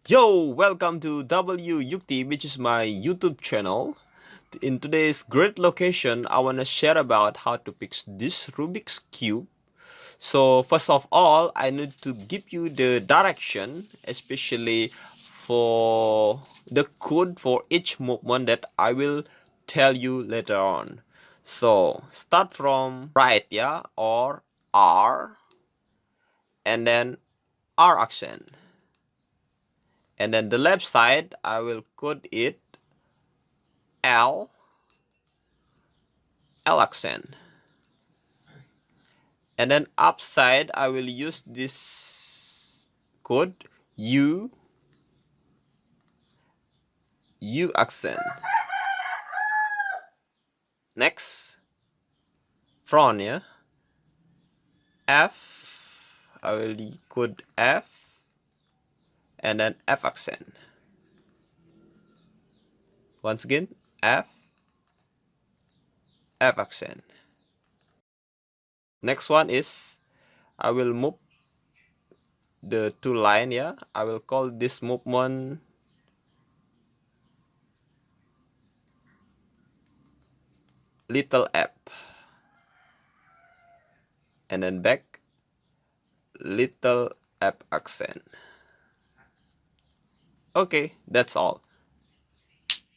Yo, welcome to Yukti, which is my YouTube channel. In today's great location, I want to share about how to fix this Rubik's Cube. So first of all, I need to give you the direction, especially for the code for each movement that I will tell you later on. So start from right, yeah, or R, and then R accent. And then the left side, I will code it L accent. And then upside, I will use this code U accent. Next, front, yeah. F, I will code F, and then F accent. Once again, F accent. Next one is, I will move the two line, yeah. I will call this movement little f, and then back little f accent. Okay, that's all.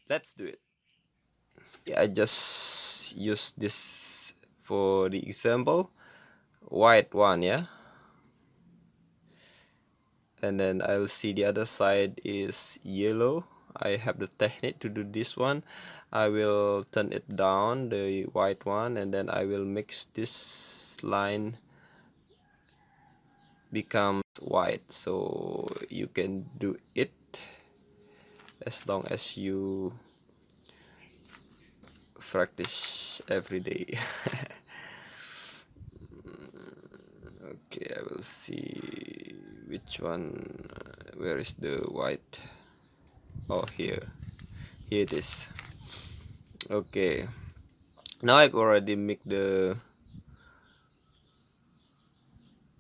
Let's do it. I just use this for the example, white one, yeah. And then I'll see the other side is yellow. I have the technique to do this one. I will turn it down, the white one, and then I will mix this line become white. So you can do it as long as you practice every day. Okay, I will see which one, where is the white? Oh, here it is. Okay, now I've already made the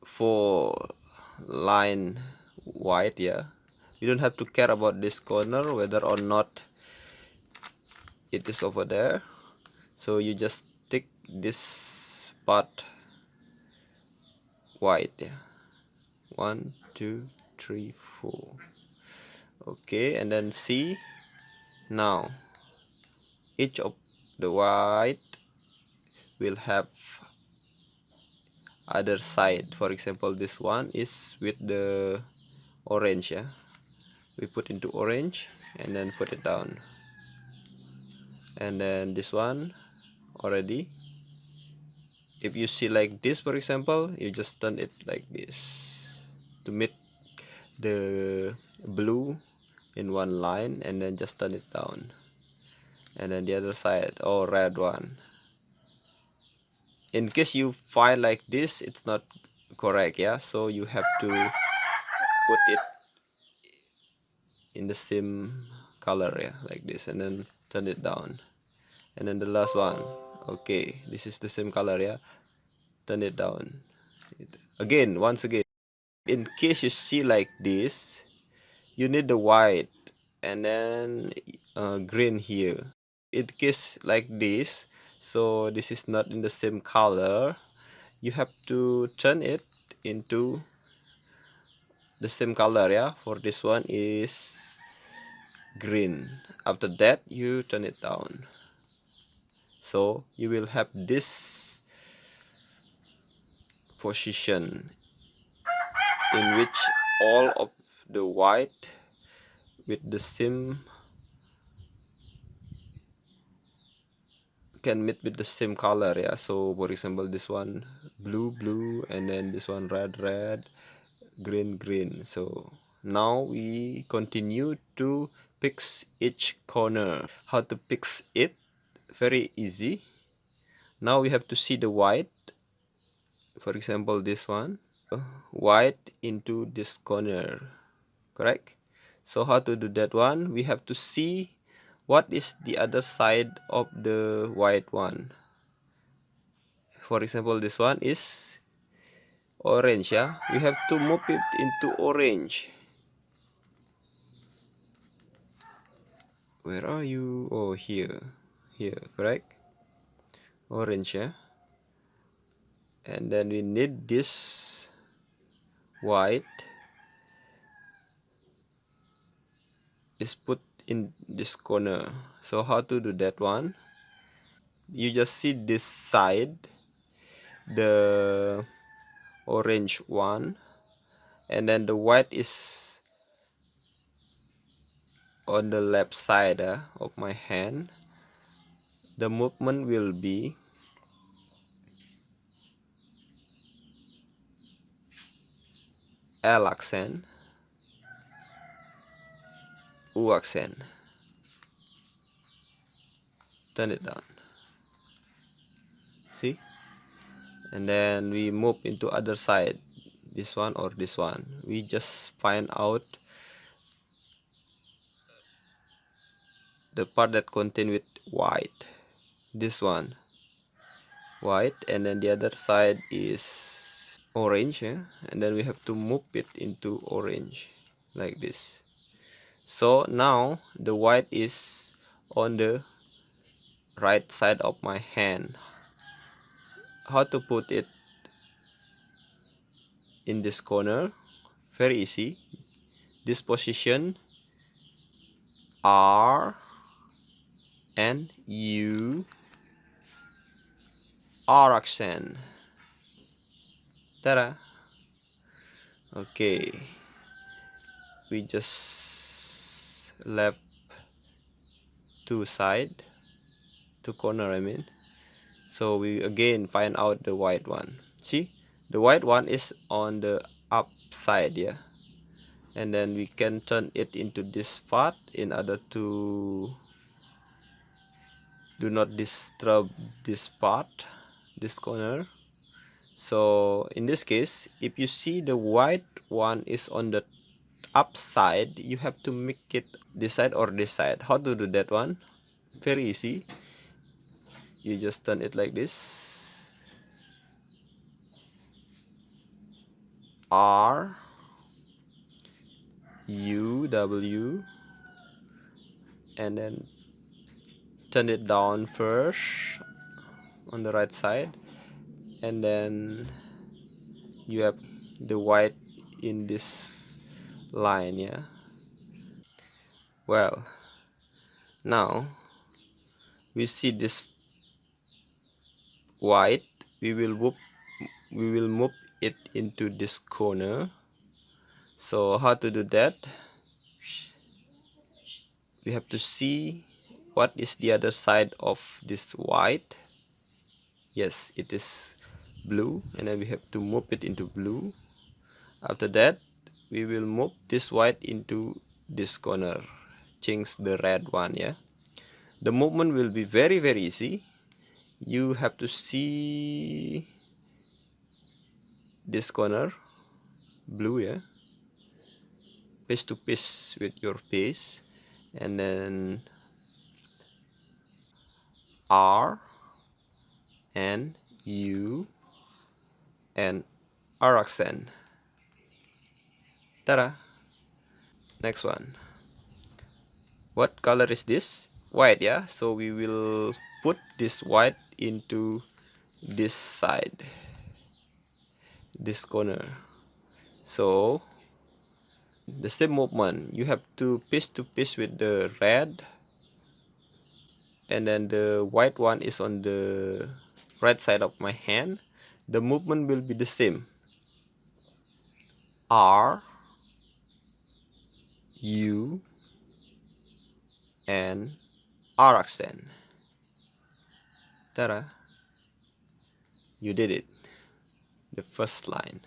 4 line white, yeah. You don't have to care about this corner whether or not it is over there, so you just take this part white, yeah. 1 2 3 4. Okay, and then see, now each of the white will have other side. For example, this one is with the orange, yeah. We put into orange and then put it down. And then this one already, if you see like this, for example, you just turn it like this to meet the blue in one line, and then just turn it down. And then the other side, or red one. In case you find like this, it's not correct, yeah. So you have to put it in the same color, yeah, like this, and then turn it down. And then the last one, okay, this is the same color, yeah. Turn it down again, once again. In case you see like this, you need the white and then green here. In case like this, so this is not in the same color, you have to turn it into the same color, yeah. For this one is green. After that, you turn it down, so you will have this position in which all of the white with the same can meet with the same color, yeah. So for example, this one blue, and then this one red, green. So now we continue to fix each corner. How to fix it? Very easy. Now we have to see the white. For example, this one, white into this corner, correct? So how to do that one? We have to see what is the other side of the white one. For example, this one is orange, yeah. We have to move it into orange. Where are you? Oh, here, correct? Orange, yeah. And then we need this white is put in this corner. So how to do that one? You just see this side, the orange one, and then the white is on the left side of my hand. The movement will be L accent, U accent. Turn it down. See? And then we move into other side, this one or this one. We just find out the part that contain with white. This one white, and then the other side is orange, yeah? And then we have to move it into orange like this. So now the white is on the right side of my hand. How to put it in this corner? Very easy. This position R and U, R accent. Ta-da! Okay, we just left two corner, I mean. So we again find out the white one. See, the white one is on the up side, yeah. And then we can turn it into this part in order to do not disturb this part, this corner. So in this case, if you see the white one is on the upside, you have to make it this side or this side. How to do that one? Very easy. You just turn it like this. R U W, and then turn it down first on the right side, and then you have the white in this line, yeah. Well, now we see this white, we will move it into this corner. So how to do that? We have to see what is the other side of this white. Yes, it is blue, and then we have to move it into blue. After that, we will move this white into this corner, change the red one, yeah. The movement will be very easy. You have to see this corner, blue, yeah, piece to piece with your piece, and then R and U and R accent. Ta-da! Next one. What color is this? White, yeah. So we will put this white into this side, this corner. So the same movement. You have to piece with the red, and then the white one is on the right side of my hand. The movement will be the same. R U and R accent. Ta-da! You did it. The first line.